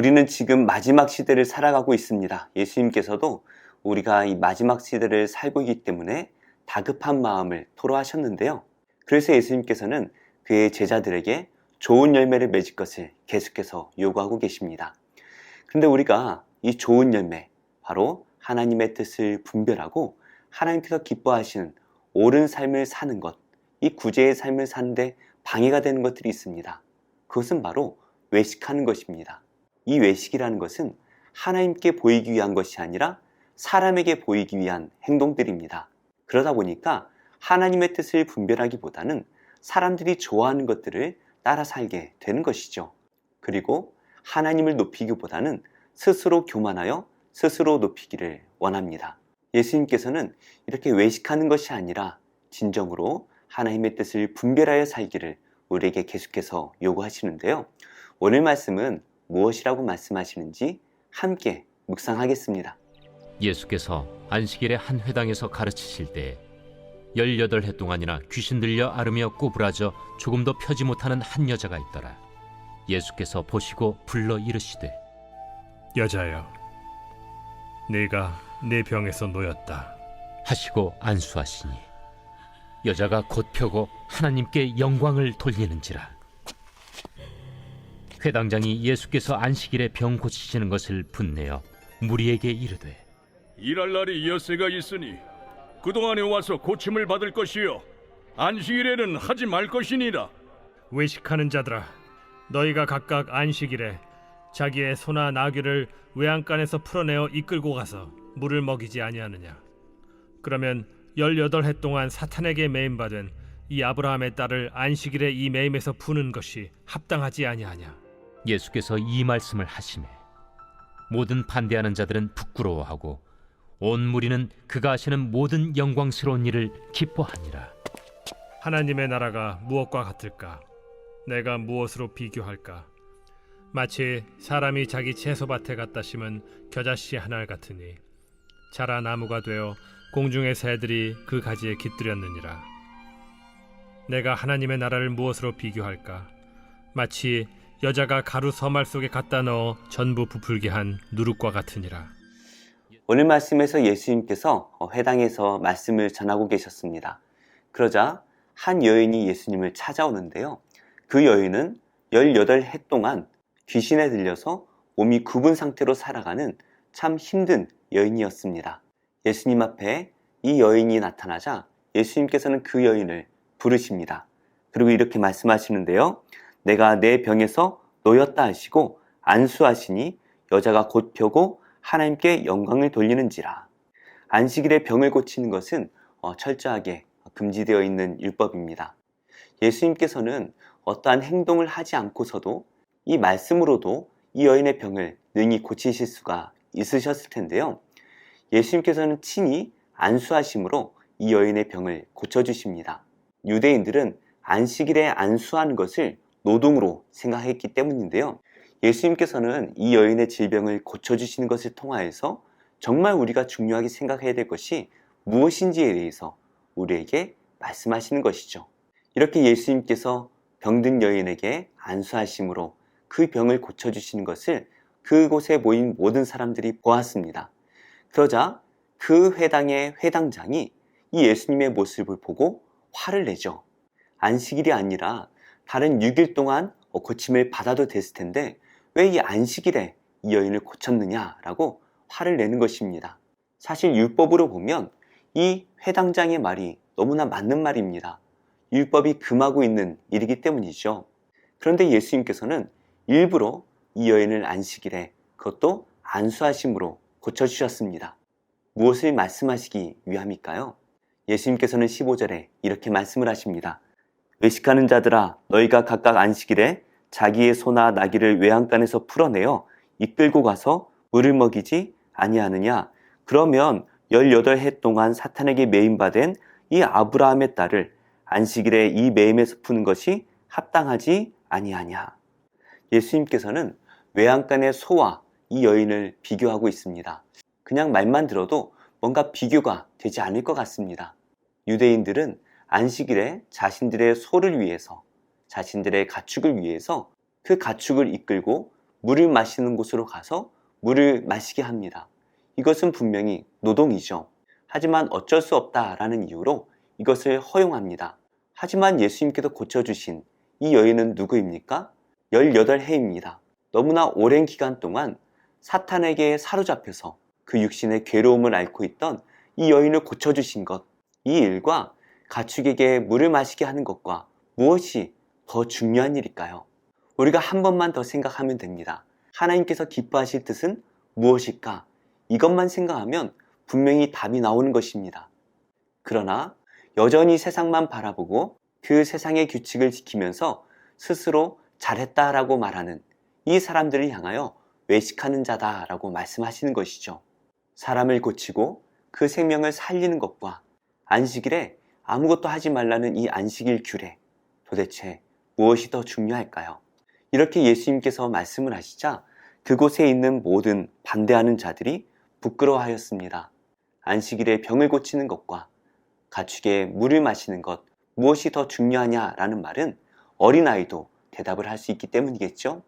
우리는 지금 마지막 시대를 살아가고 있습니다. 예수님께서도 우리가 이 마지막 시대를 살고 있기 때문에 다급한 마음을 토로하셨는데요. 그래서 예수님께서는 그의 제자들에게 좋은 열매를 맺을 것을 계속해서 요구하고 계십니다. 그런데 우리가 이 좋은 열매, 바로 하나님의 뜻을 분별하고 하나님께서 기뻐하시는 옳은 삶을 사는 것, 이 구제의 삶을 사는데 방해가 되는 것들이 있습니다. 그것은 바로 외식하는 것입니다. 이 외식이라는 것은 하나님께 보이기 위한 것이 아니라 사람에게 보이기 위한 행동들입니다. 그러다 보니까 하나님의 뜻을 분별하기보다는 사람들이 좋아하는 것들을 따라 살게 되는 것이죠. 그리고 하나님을 높이기보다는 스스로 교만하여 스스로 높이기를 원합니다. 예수님께서는 이렇게 외식하는 것이 아니라 진정으로 하나님의 뜻을 분별하여 살기를 우리에게 계속해서 요구하시는데요. 오늘 말씀은 무엇이라고 말씀하시는지 함께 묵상하겠습니다. 예수께서 안식일에 한 회당에서 가르치실 때 18해 동안이나 귀신 들려 앓으며 꼬부라져 조금도 펴지 못하는 한 여자가 있더라. 예수께서 보시고 불러 이르시되 여자여, 네가 내 병에서 놓였다 하시고 안수하시니 여자가 곧 펴고 하나님께 영광을 돌리는지라. 회당장이 예수께서 안식일에 병 고치시는 것을 분내어 무리에게 이르되 일할 날이 엿새가 있으니 그동안에 와서 고침을 받을 것이요 안식일에는 하지 말 것이니라. 외식하는 자들아, 너희가 각각 안식일에 자기의 소나 나귀를 외양간에서 풀어내어 이끌고 가서 물을 먹이지 아니하느냐. 그러면 18해 동안 사탄에게 매임받은 이 아브라함의 딸을 안식일에 이 매임에서 푸는 것이 합당하지 아니하냐. 예수께서 이 말씀을 하시매 모든 반대하는 자들은 부끄러워하고 온 무리는 그가 하시는 모든 영광스러운 일을 기뻐하니라. 하나님의 나라가 무엇과 같을까? 내가 무엇으로 비교할까? 마치 사람이 자기 채소밭에 갖다 심은 겨자씨 하나 같으니 자라 나무가 되어 공중의 새들이 그 가지에 깃들였느니라. 내가 하나님의 나라를 무엇으로 비교할까? 마치 여자가 가루 서말 속에 갖다 넣어 전부 부풀게 한 누룩과 같으니라. 오늘 말씀에서 예수님께서 회당에서 말씀을 전하고 계셨습니다. 그러자 한 여인이 예수님을 찾아오는데요. 그 여인은 18해 동안 귀신에 들려서 몸이 굽은 상태로 살아가는 참 힘든 여인이었습니다. 예수님 앞에 이 여인이 나타나자 예수님께서는 그 여인을 부르십니다. 그리고 이렇게 말씀하시는데요. 내가 내 병에서 놓였다 하시고 안수하시니 여자가 곧 펴고 하나님께 영광을 돌리는지라. 안식일에 병을 고치는 것은 철저하게 금지되어 있는 율법입니다. 예수님께서는 어떠한 행동을 하지 않고서도 이 말씀으로도 이 여인의 병을 능히 고치실 수가 있으셨을 텐데요. 예수님께서는 친히 안수하심으로 이 여인의 병을 고쳐주십니다. 유대인들은 안식일에 안수하는 것을 노동으로 생각했기 때문인데요. 예수님께서는 이 여인의 질병을 고쳐주시는 것을 통하여서 정말 우리가 중요하게 생각해야 될 것이 무엇인지에 대해서 우리에게 말씀하시는 것이죠. 이렇게 예수님께서 병든 여인에게 안수하심으로 그 병을 고쳐주시는 것을 그곳에 모인 모든 사람들이 보았습니다. 그러자 그 회당의 회당장이 이 예수님의 모습을 보고 화를 내죠. 안식일이 아니라 다른 6일 동안 고침을 받아도 됐을 텐데 왜 이 안식일에 이 여인을 고쳤느냐라고 화를 내는 것입니다. 사실 율법으로 보면 이 회당장의 말이 너무나 맞는 말입니다. 율법이 금하고 있는 일이기 때문이죠. 그런데 예수님께서는 일부러 이 여인을 안식일에 그것도 안수하심으로 고쳐주셨습니다. 무엇을 말씀하시기 위함일까요? 예수님께서는 15절에 이렇게 말씀을 하십니다. 외식하는 자들아, 너희가 각각 안식일에 자기의 소나 나귀를 외양간에서 풀어내어 이끌고 가서 물을 먹이지 아니하느냐. 그러면 18해 동안 사탄에게 매임받은 이 아브라함의 딸을 안식일에 이 매임에서 푸는 것이 합당하지 아니하냐. 예수님께서는 외양간의 소와 이 여인을 비교하고 있습니다. 그냥 말만 들어도 뭔가 비교가 되지 않을 것 같습니다. 유대인들은 안식일에 자신들의 소를 위해서, 자신들의 가축을 위해서 그 가축을 이끌고 물을 마시는 곳으로 가서 물을 마시게 합니다. 이것은 분명히 노동이죠. 하지만 어쩔 수 없다라는 이유로 이것을 허용합니다. 하지만 예수님께서 고쳐주신 이 여인은 누구입니까? 18해입니다. 너무나 오랜 기간 동안 사탄에게 사로잡혀서 그 육신의 괴로움을 앓고 있던 이 여인을 고쳐주신 것, 이 일과 가축에게 물을 마시게 하는 것과 무엇이 더 중요한 일일까요? 우리가 한 번만 더 생각하면 됩니다. 하나님께서 기뻐하실 뜻은 무엇일까? 이것만 생각하면 분명히 답이 나오는 것입니다. 그러나 여전히 세상만 바라보고 그 세상의 규칙을 지키면서 스스로 잘했다라고 말하는 이 사람들을 향하여 외식하는 자다라고 말씀하시는 것이죠. 사람을 고치고 그 생명을 살리는 것과 안식일에 아무것도 하지 말라는 이 안식일 규례, 도대체 무엇이 더 중요할까요? 이렇게 예수님께서 말씀을 하시자 그곳에 있는 모든 반대하는 자들이 부끄러워하였습니다. 안식일에 병을 고치는 것과 가축에 물을 마시는 것, 무엇이 더 중요하냐라는 말은 어린아이도 대답을 할 수 있기 때문이겠죠?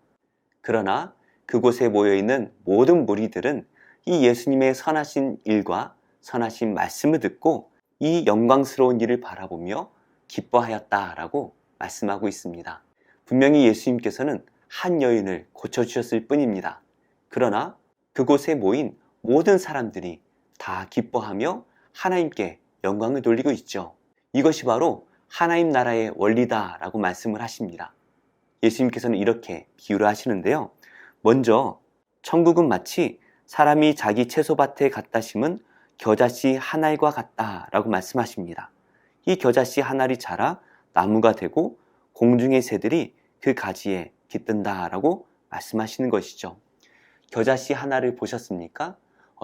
그러나 그곳에 모여있는 모든 무리들은 이 예수님의 선하신 일과 선하신 말씀을 듣고 이 영광스러운 일을 바라보며 기뻐하였다라고 말씀하고 있습니다. 분명히 예수님께서는 한 여인을 고쳐주셨을 뿐입니다. 그러나 그곳에 모인 모든 사람들이 다 기뻐하며 하나님께 영광을 돌리고 있죠. 이것이 바로 하나님 나라의 원리다라고 말씀을 하십니다. 예수님께서는 이렇게 비유를 하시는데요. 먼저 천국은 마치 사람이 자기 채소밭에 갖다 심은 겨자씨 한 알과 같다라고 말씀하십니다. 이 겨자씨 한 알이 자라 나무가 되고 공중의 새들이 그 가지에 깃든다라고 말씀하시는 것이죠. 겨자씨 한 알을 보셨습니까?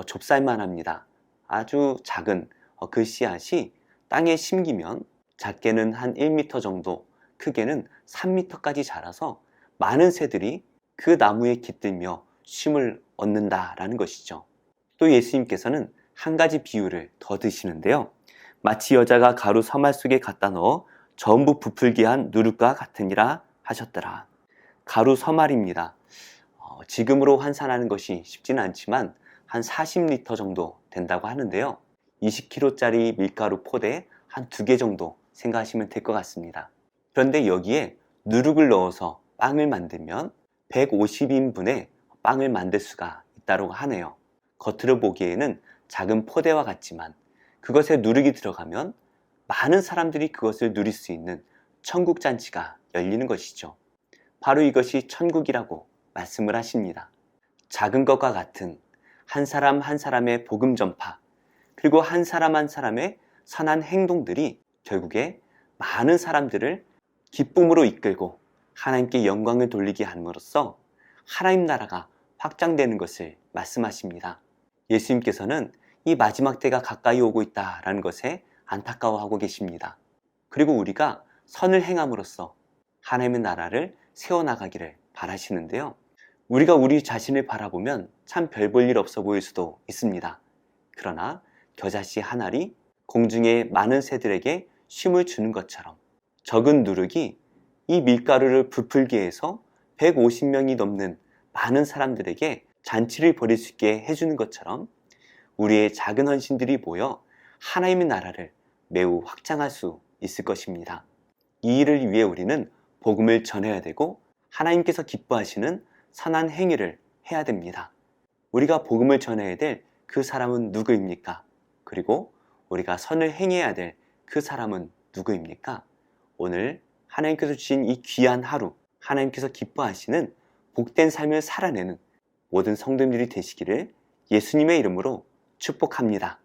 좁쌀만 합니다. 아주 작은 그 씨앗이 땅에 심기면 작게는 한 1m 정도, 크게는 3m까지 자라서 많은 새들이 그 나무에 깃들며 쉼을 얻는다라는 것이죠. 또 예수님께서는 한 가지 비유를 더 드시는데요. 마치 여자가 가루 서말 속에 갖다 넣어 전부 부풀게 한 누룩과 같으니라 하셨더라. 가루 서말입니다. 지금으로 환산하는 것이 쉽지는 않지만 한 40리터 정도 된다고 하는데요. 20kg짜리 밀가루 포대 한 2개 정도 생각하시면 될 것 같습니다. 그런데 여기에 누룩을 넣어서 빵을 만들면 150인분의 빵을 만들 수가 있다고 하네요. 겉으로 보기에는 작은 포대와 같지만 그것에 누룩이 들어가면 많은 사람들이 그것을 누릴 수 있는 천국 잔치가 열리는 것이죠. 바로 이것이 천국이라고 말씀을 하십니다. 작은 것과 같은 한 사람 한 사람의 복음 전파, 그리고 한 사람 한 사람의 선한 행동들이 결국에 많은 사람들을 기쁨으로 이끌고 하나님께 영광을 돌리게 함으로써 하나님 나라가 확장되는 것을 말씀하십니다. 예수님께서는 이 마지막 때가 가까이 오고 있다라는 것에 안타까워하고 계십니다. 그리고 우리가 선을 행함으로써 하나님의 나라를 세워나가기를 바라시는데요. 우리가 우리 자신을 바라보면 참 별 볼 일 없어 보일 수도 있습니다. 그러나 겨자씨 한 알이 공중의 많은 새들에게 쉼을 주는 것처럼 적은 누룩이 이 밀가루를 부풀게 해서 150명이 넘는 많은 사람들에게 잔치를 벌일 수 있게 해주는 것처럼 우리의 작은 헌신들이 모여 하나님의 나라를 매우 확장할 수 있을 것입니다. 이 일을 위해 우리는 복음을 전해야 되고 하나님께서 기뻐하시는 선한 행위를 해야 됩니다. 우리가 복음을 전해야 될 그 사람은 누구입니까? 그리고 우리가 선을 행해야 될 그 사람은 누구입니까? 오늘 하나님께서 주신 이 귀한 하루, 하나님께서 기뻐하시는 복된 삶을 살아내는 모든 성도님들이 되시기를 예수님의 이름으로 축복합니다.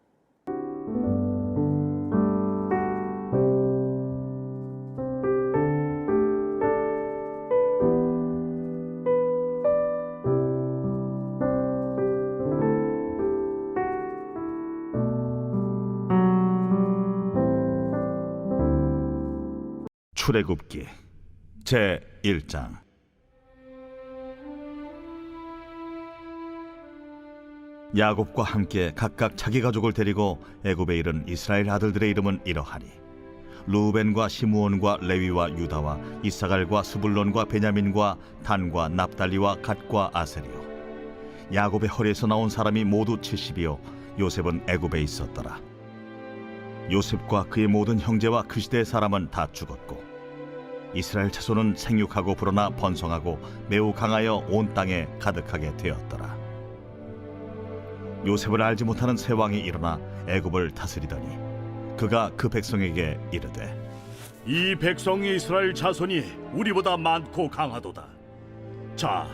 출애굽기 제1장. 야곱과 함께 각각 자기 가족을 데리고 애굽에 이른 이스라엘 아들들의 이름은 이러하니 루벤과 시므온과 레위와 유다와 이사갈과 스불론과 베냐민과 단과 납달리와 갓과 아셀이요 야곱의 허리에서 나온 사람이 모두 70이요 요셉은 애굽에 있었더라. 요셉과 그의 모든 형제와 그 시대의 사람은 다 죽었고 이스라엘 자손은 생육하고 불어나 번성하고 매우 강하여 온 땅에 가득하게 되었더라. 요셉을 알지 못하는 새 왕이 일어나 애굽을 다스리더니 그가 그 백성에게 이르되 이 백성이 이스라엘 자손이 우리보다 많고 강하도다. 자,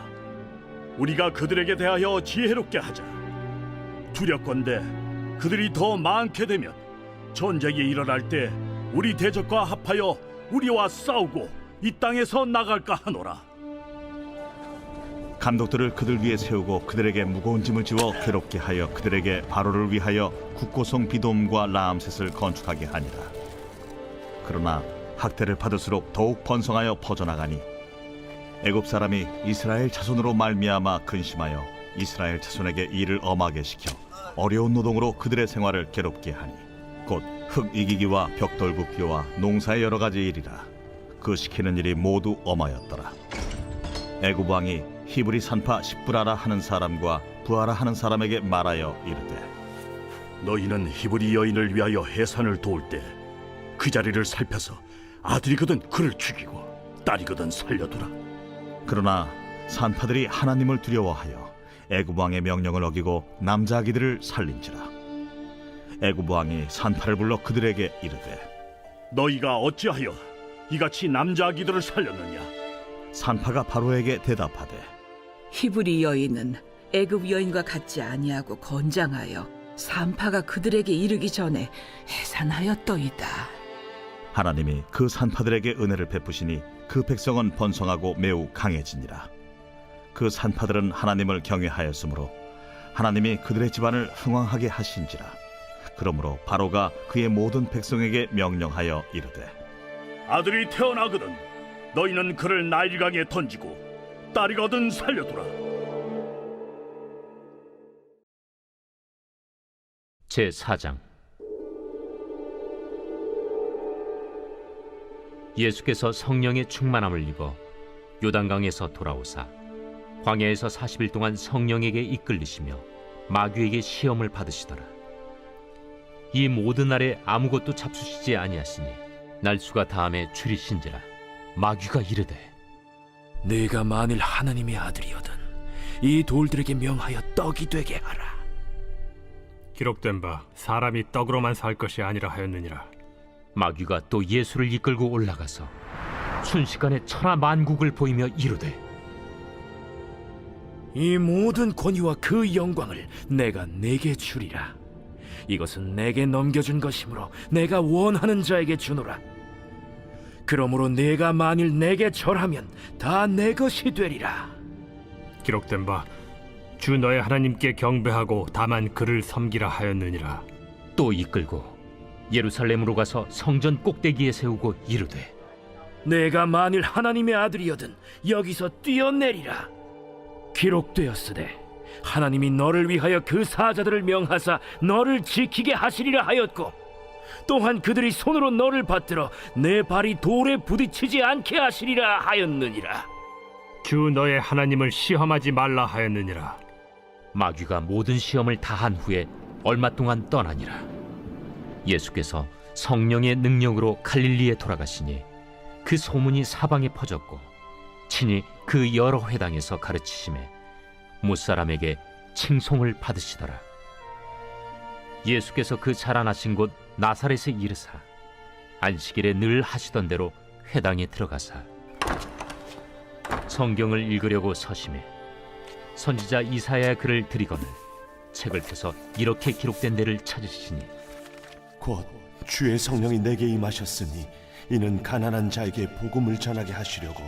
우리가 그들에게 대하여 지혜롭게 하자. 두렵건대 그들이 더 많게 되면 전쟁이 일어날 때 우리 대적과 합하여 우리와 싸우고 이 땅에서 나갈까 하노라. 감독들을 그들 위에 세우고 그들에게 무거운 짐을 지워 괴롭게 하여 그들에게 바로를 위하여 국고성 비돔과 라암셋을 건축하게 하니라. 그러나 학대를 받을수록 더욱 번성하여 퍼져나가니 애굽 사람이 이스라엘 자손으로 말미암아 근심하여 이스라엘 자손에게 일을 엄하게 시켜 어려운 노동으로 그들의 생활을 괴롭게 하니 곧 흙 이기기와 벽돌 굽기와 농사의 여러 가지 일이라. 그 시키는 일이 모두 엄하였더라. 애굽 왕이 히브리 산파 십브라라 하는 사람과 부하라 하는 사람에게 말하여 이르되 너희는 히브리 여인을 위하여 해산을 도울 때 그 자리를 살펴서 아들이거든 그를 죽이고 딸이거든 살려두라. 그러나 산파들이 하나님을 두려워하여 애굽 왕의 명령을 어기고 남자 아기들을 살린지라. 애굽 왕이 산파를 불러 그들에게 이르되 너희가 어찌하여 이같이 남자 아기들을 살렸느냐? 산파가 바로에게 대답하되 히브리 여인은 애굽 여인과 같지 아니하고 건장하여 산파가 그들에게 이르기 전에 해산하였더이다. 하나님이 그 산파들에게 은혜를 베푸시니 그 백성은 번성하고 매우 강해지니라. 그 산파들은 하나님을 경외하였으므로 하나님이 그들의 집안을 흥왕하게 하신지라. 그러므로 바로가 그의 모든 백성에게 명령하여 이르되 아들이 태어나거든 너희는 그를 나일강에 던지고 딸이거든 살려두라. 제4장 예수께서 성령의 충만함을 입어 요단강에서 돌아오사 광야에서 40일 동안 성령에게 이끌리시며 마귀에게 시험을 받으시더라. 이 모든 날에 아무것도 잡수시지 아니하시니 날수가 다함에 줄이신지라. 마귀가 이르되 네가 만일 하나님의 아들이거든 이 돌들에게 명하여 떡이 되게 하라. 기록된 바 사람이 떡으로만 살 것이 아니라 하였느니라. 마귀가 또 예수를 이끌고 올라가서 순식간에 천하 만국을 보이며 이르되 이 모든 권위와 그 영광을 내가 네게 주리라. 이것은 내게 넘겨준 것이므로 내가 원하는 자에게 주노라. 그러므로 네가 만일 내게 절하면 다 내 것이 되리라. 기록된 바 주 너의 하나님께 경배하고 다만 그를 섬기라 하였느니라. 또 이끌고 예루살렘으로 가서 성전 꼭대기에 세우고 이르되 내가 만일 하나님의 아들이거든 여기서 뛰어내리라. 기록되었으되 하나님이 너를 위하여 그 사자들을 명하사 너를 지키게 하시리라 하였고 또한 그들이 손으로 너를 받들어 내 발이 돌에 부딪히지 않게 하시리라 하였느니라. 주 너의 하나님을 시험하지 말라 하였느니라. 마귀가 모든 시험을 다한 후에 얼마 동안 떠나니라. 예수께서 성령의 능력으로 갈릴리에 돌아가시니 그 소문이 사방에 퍼졌고 친히 그 여러 회당에서 가르치심에 무사람에게 칭송을 받으시더라. 예수께서 그 자라나신 곳 나사렛에 이르사 안식일에 늘 하시던 대로 회당에 들어가사 성경을 읽으려고 서심해 선지자 이사야의 글을 들이거늘 책을 펴서 이렇게 기록된 데를 찾으시니 곧 주의 성령이 내게 임하셨으니 이는 가난한 자에게 복음을 전하게 하시려고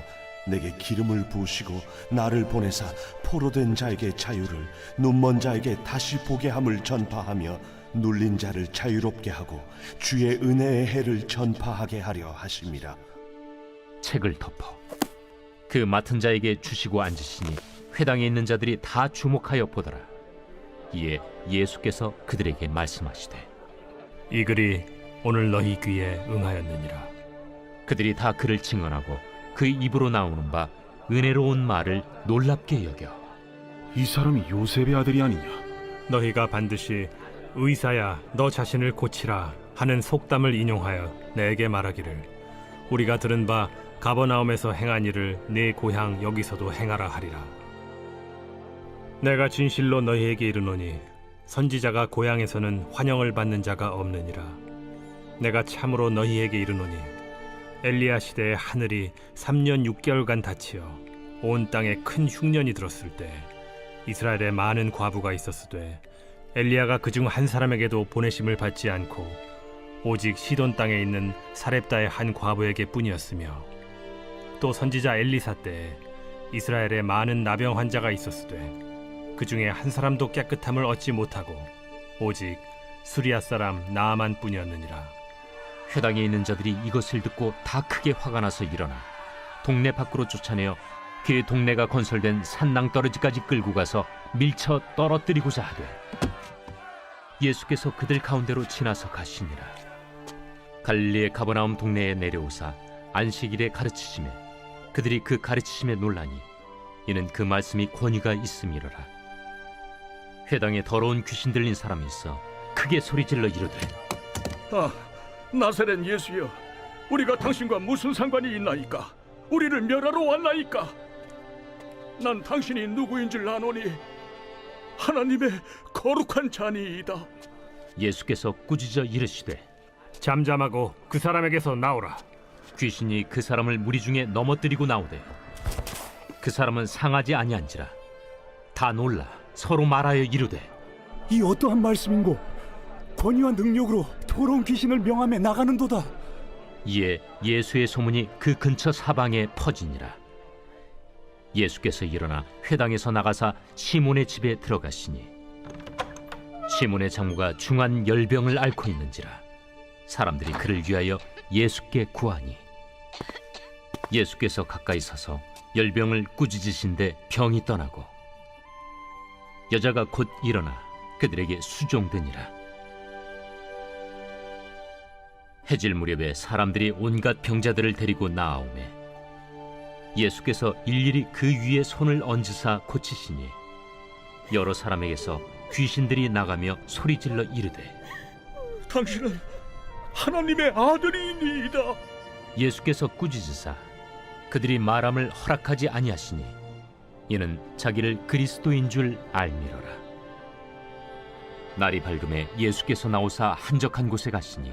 내게 기름을 부으시고 나를 보내사 포로된 자에게 자유를 눈먼 자에게 다시 보게 함을 전파하며 눌린 자를 자유롭게 하고 주의 은혜의 해를 전파하게 하려 하심이라. 책을 덮어 그 맡은 자에게 주시고 앉으시니 회당에 있는 자들이 다 주목하여 보더라. 이에 예수께서 그들에게 말씀하시되 이 글이 오늘 너희 귀에 응하였느니라. 그들이 다 그를 증언하고 그 입으로 나오는 바 은혜로운 말을 놀랍게 여겨 이 사람이 요셉의 아들이 아니냐? 너희가 반드시 의사야 너 자신을 고치라 하는 속담을 인용하여 내게 말하기를 우리가 들은 바 가버나움에서 행한 일을 네 고향 여기서도 행하라 하리라. 내가 진실로 너희에게 이르노니 선지자가 고향에서는 환영을 받는 자가 없느니라. 내가 참으로 너희에게 이르노니 엘리야 시대에 하늘이 3년 6개월간 닫히어 온 땅에 큰 흉년이 들었을 때 이스라엘에 많은 과부가 있었으되 엘리야가 그중 한 사람에게도 보내심을 받지 않고 오직 시돈 땅에 있는 사렙다의 한 과부에게 뿐이었으며 또 선지자 엘리사 때에 이스라엘에 많은 나병 환자가 있었으되 그 중에 한 사람도 깨끗함을 얻지 못하고 오직 수리아 사람 나아만 뿐이었느니라. 회당에 있는 자들이 이것을 듣고 다 크게 화가 나서 일어나 동네 밖으로 쫓아내어 그 동네가 건설된 산낭떠러지까지 끌고 가서 밀쳐 떨어뜨리고자 하되 예수께서 그들 가운데로 지나서 가시니라. 갈릴리의 가버나움 동네에 내려오사 안식일에 가르치시매 그들이 그 가르치심에 놀라니 이는 그 말씀이 권위가 있음이로라. 회당에 더러운 귀신 들린 사람이 있어 크게 소리질러 이르되 나사렛 예수여, 우리가 당신과 무슨 상관이 있나이까? 우리를 멸하러 왔나이까? 난 당신이 누구인 줄 아노니 하나님의 거룩한 자니이다. 예수께서 꾸짖어 이르시되 잠잠하고 그 사람에게서 나오라. 귀신이 그 사람을 무리 중에 넘어뜨리고 나오되 그 사람은 상하지 아니한지라. 다 놀라 서로 말하여 이르되 이 어떠한 말씀인고 권위와 능력으로 더러운 귀신을 명함에 나가는도다. 이에 예수의 소문이 그 근처 사방에 퍼지니라. 예수께서 일어나 회당에서 나가사 시몬의 집에 들어가시니 시몬의 장모가 중한 열병을 앓고 있는지라. 사람들이 그를 위하여 예수께 구하니 예수께서 가까이 서서 열병을 꾸짖으신데 병이 떠나고 여자가 곧 일어나 그들에게 수종되니라. 해질 무렵에 사람들이 온갖 병자들을 데리고 나아오매 예수께서 일일이 그 위에 손을 얹으사 고치시니 여러 사람에게서 귀신들이 나가며 소리질러 이르되 당신은 하나님의 아들이니이다. 예수께서 꾸짖으사 그들이 말함을 허락하지 아니하시니 이는 자기를 그리스도인 줄 알미러라. 날이 밝음에 예수께서 나오사 한적한 곳에 가시니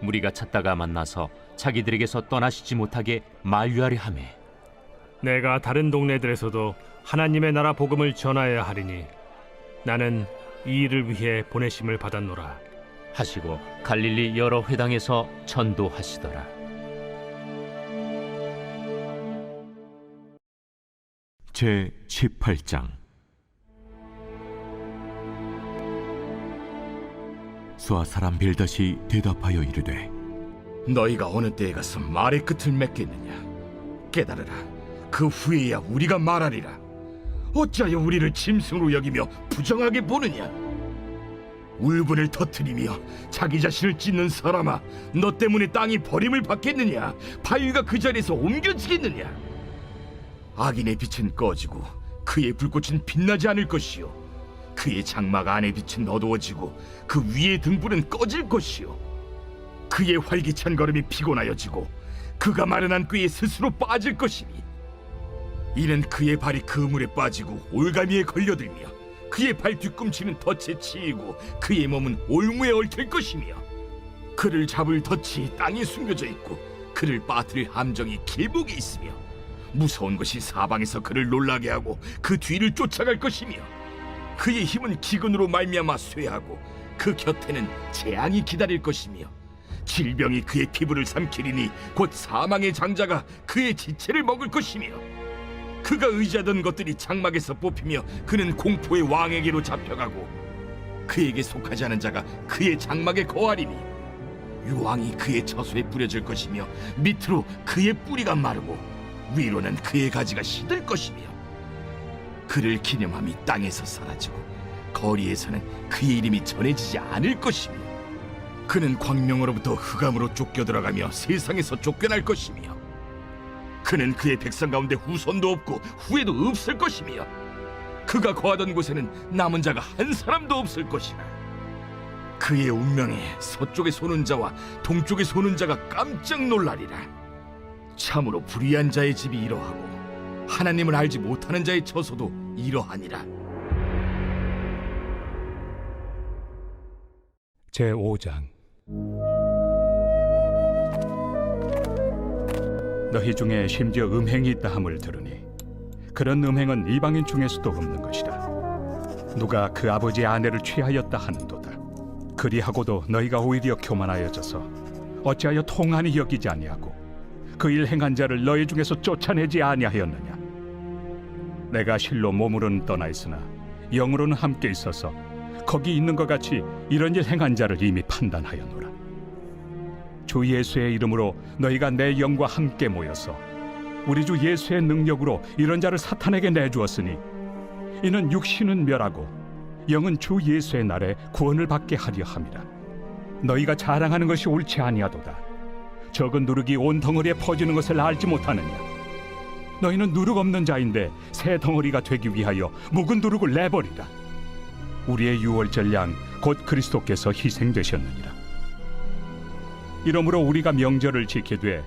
무리가 찾다가 만나서 자기들에게서 떠나시지 못하게 만류하려 하매 내가 다른 동네들에서도 하나님의 나라 복음을 전하여야 하리니 나는 이 일을 위해 보내심을 받았노라 하시고 갈릴리 여러 회당에서 전도하시더라. 제 18장. 수아 사람 빌닷이 대답하여 이르되 너희가 어느 때에 가서 말의 끝을 맺겠느냐? 깨달으라. 그 후에야 우리가 말하리라. 어찌하여 우리를 짐승으로 여기며 부정하게 보느냐? 울분을 터뜨리며 자기 자신을 찢는 사람아, 너 때문에 땅이 버림을 받겠느냐? 바위가 그 자리에서 옮겨지겠느냐? 악인의 빛은 꺼지고 그의 불꽃은 빛나지 않을 것이요 그의 장막 안의 빛은 어두워지고 그 위의 등불은 꺼질 것이요 그의 활기찬 걸음이 피곤하여지고 그가 마련한 꾀에 스스로 빠질 것이니 이는 그의 발이 그물에 빠지고 올가미에 걸려들며 그의 발 뒤꿈치는 덫에 치이고 그의 몸은 올무에 얽힐 것이며 그를 잡을 덫이 땅에 숨겨져 있고 그를 빠뜨릴 함정이 길목에 있으며 무서운 것이 사방에서 그를 놀라게 하고 그 뒤를 쫓아갈 것이며 그의 힘은 기근으로 말미암아 쇠하고 그 곁에는 재앙이 기다릴 것이며 질병이 그의 피부를 삼키리니 곧 사망의 장자가 그의 지체를 먹을 것이며 그가 의지하던 것들이 장막에서 뽑히며 그는 공포의 왕에게로 잡혀가고 그에게 속하지 않은 자가 그의 장막에 거하리니 유황이 그의 처소에 뿌려질 것이며 밑으로 그의 뿌리가 마르고 위로는 그의 가지가 시들 것이며 그를 기념함이 땅에서 사라지고 거리에서는 그의 이름이 전해지지 않을 것이며 그는 광명으로부터 흑암으로 쫓겨 들어가며 세상에서 쫓겨날 것이며 그는 그의 백성 가운데 후손도 없고 후에도 없을 것이며 그가 거하던 곳에는 남은 자가 한 사람도 없을 것이라. 그의 운명에 서쪽에 소는 자와 동쪽에 소는 자가 깜짝 놀라리라. 참으로 불의한 자의 집이 이러하고 하나님을 알지 못하는 자의 처소도 이러하니라. 제5장. 너희 중에 심지어 음행이 있다 함을 들으니 그런 음행은 이방인 중에서도 없는 것이라. 누가 그 아버지의 아내를 취하였다 하는도다. 그리하고도 너희가 오히려 교만하여져서 어찌하여 통한이 여기지 아니하고 그 일 행한 자를 너희 중에서 쫓아내지 아니하였느냐. 내가 실로 몸으로는 떠나 있으나 영으로는 함께 있어서 거기 있는 것 같이 이런 일 행한 자를 이미 판단하였노라. 주 예수의 이름으로 너희가 내 영과 함께 모여서 우리 주 예수의 능력으로 이런 자를 사탄에게 내주었으니 이는 육신은 멸하고 영은 주 예수의 날에 구원을 받게 하려 함이라. 너희가 자랑하는 것이 옳지 아니하도다. 적은 누룩이 온 덩어리에 퍼지는 것을 알지 못하느냐. 너희는 누룩 없는 자인데 새 덩어리가 되기 위하여 묵은 누룩을 내버리라. 우리의 유월절 양 곧 그리스도께서 희생되셨느니라. 이러므로 우리가 명절을 지키되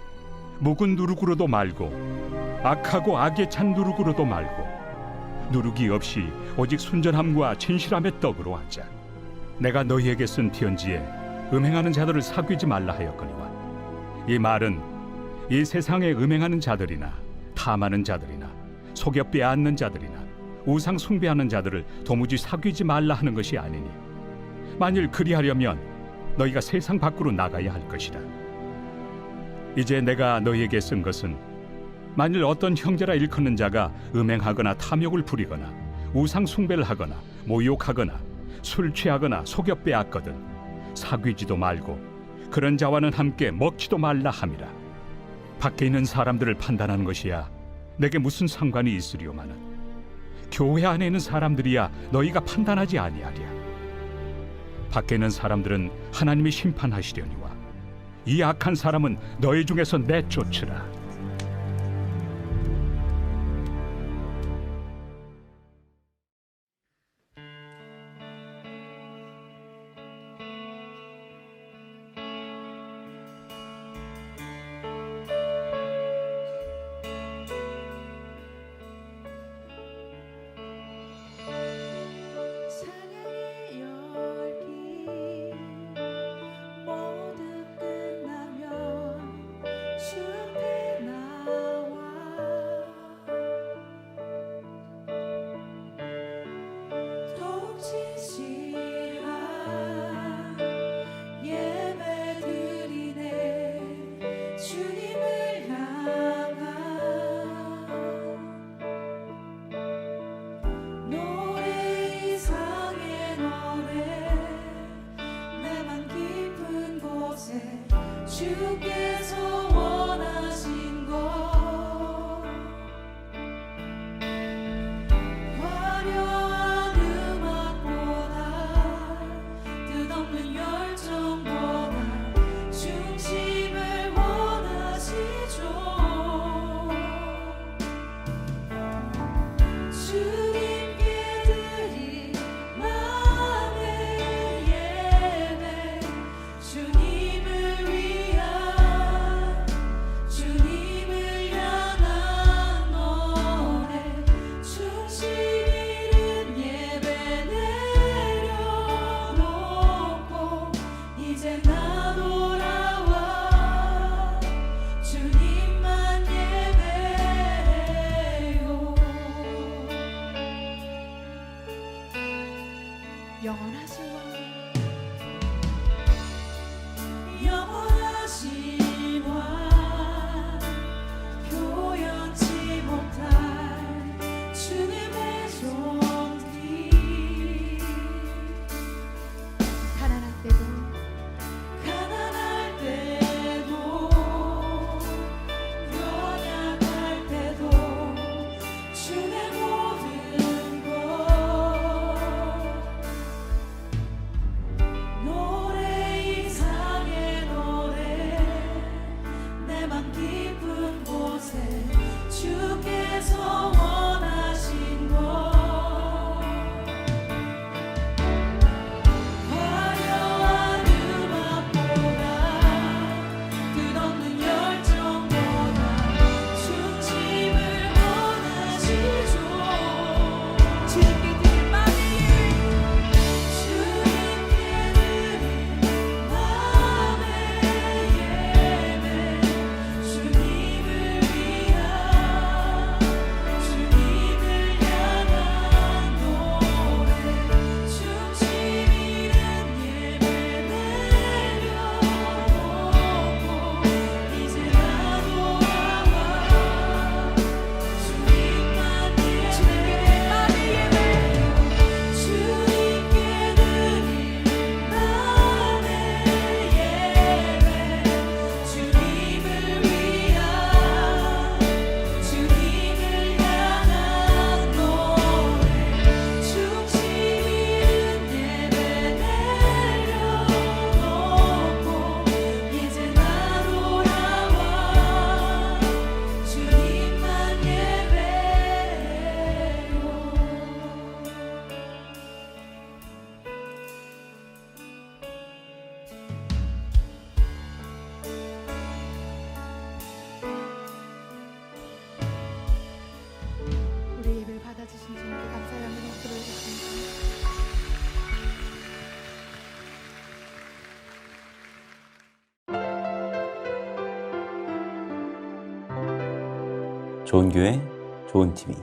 묵은 누룩으로도 말고 악하고 악에 찬 누룩으로도 말고 누룩이 없이 오직 순전함과 진실함의 떡으로 하자. 내가 너희에게 쓴 편지에 음행하는 자들을 사귀지 말라 하였거니와 이 말은 이 세상에 음행하는 자들이나 탐하는 자들이나 속여 빼앗는 자들이나 우상 숭배하는 자들을 도무지 사귀지 말라 하는 것이 아니니 만일 그리하려면 너희가 세상 밖으로 나가야 할 것이라. 이제 내가 너희에게 쓴 것은 만일 어떤 형제라 일컫는 자가 음행하거나 탐욕을 부리거나 우상 숭배를 하거나 모욕하거나 술 취하거나 속여 빼앗거든 사귀지도 말고 그런 자와는 함께 먹지도 말라 함이라. 밖에 있는 사람들을 판단하는 것이야 내게 무슨 상관이 있으리오마는 교회 안에 있는 사람들이야 너희가 판단하지 아니하리야. 밖에 있는 사람들은 하나님이 심판하시려니와 이 악한 사람은 너희 중에서 내쫓으라. 주께서 원하신 것 화려한 음악보다 뜻없는 열정보다 중심을 원하시죠. 주님께 드린 마음의 예배 주님을 위한 주님을 향한 노래 중심 잃은 예배 내려놓고 이제 좋은 교회, 좋은 TV.